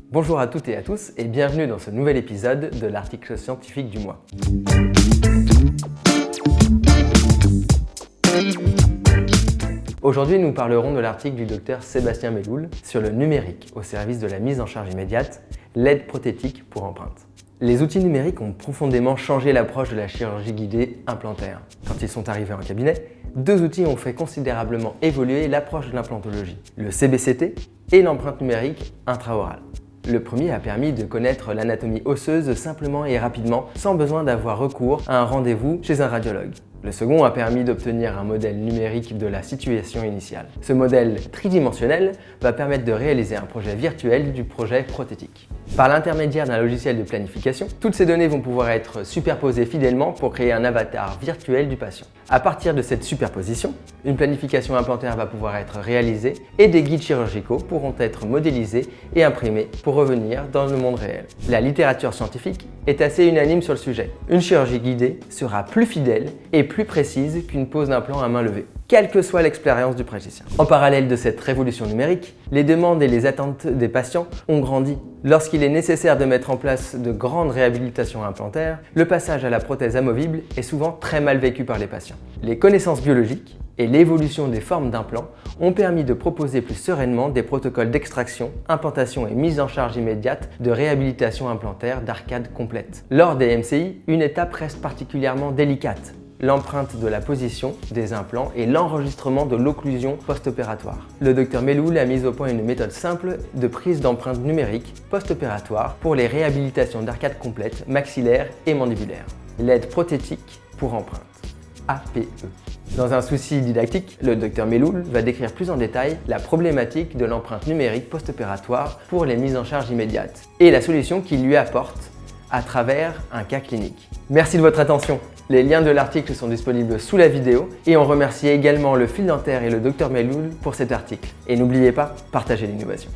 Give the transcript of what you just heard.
Bonjour à toutes et à tous et bienvenue dans ce nouvel épisode de l'article scientifique du mois. Aujourd'hui, nous parlerons de l'article du docteur Sébastien Meloul sur le numérique au service de la mise en charge immédiate, l'aide prothétique pour empreinte. Les outils numériques ont profondément changé l'approche de la chirurgie guidée implantaire. Quand ils sont arrivés en cabinet, deux outils ont fait considérablement évoluer l'approche de l'implantologie, le CBCT et l'empreinte numérique intraorale. Le premier a permis de connaître l'anatomie osseuse simplement et rapidement, sans besoin d'avoir recours à un rendez-vous chez un radiologue. Le second a permis d'obtenir un modèle numérique de la situation initiale. Ce modèle tridimensionnel va permettre de réaliser un projet virtuel du projet prothétique. Par l'intermédiaire d'un logiciel de planification, toutes ces données vont pouvoir être superposées fidèlement pour créer un avatar virtuel du patient. À partir de cette superposition, une planification implantaire va pouvoir être réalisée et des guides chirurgicaux pourront être modélisés et imprimés pour revenir dans le monde réel. La littérature scientifique est assez unanime sur le sujet. Une chirurgie guidée sera plus fidèle et plus précise qu'une pose d'implant à main levée, quelle que soit l'expérience du praticien. En parallèle de cette révolution numérique, les demandes et les attentes des patients ont grandi. Lorsqu'il est nécessaire de mettre en place de grandes réhabilitations implantaires, le passage à la prothèse amovible est souvent très mal vécu par les patients. Les connaissances biologiques et l'évolution des formes d'implants ont permis de proposer plus sereinement des protocoles d'extraction, implantation et mise en charge immédiate de réhabilitation implantaire d'arcade complète. Lors des MCI, une étape reste particulièrement délicate: l'empreinte de la position des implants et l'enregistrement de l'occlusion post-opératoire. Le Dr Meloul a mis au point une méthode simple de prise d'empreinte numérique post-opératoire pour les réhabilitations d'arcade complète, maxillaire et mandibulaire. L'aide prothétique pour empreinte, APE. Dans un souci didactique, le Dr Meloul va décrire plus en détail la problématique de l'empreinte numérique post-opératoire pour les mises en charge immédiates et la solution qu'il lui apporte à travers un cas clinique. Merci de votre attention. Les liens de l'article sont disponibles sous la vidéo et on remercie également le fil dentaire et le Dr Meloul pour cet article. Et n'oubliez pas, partagez l'innovation.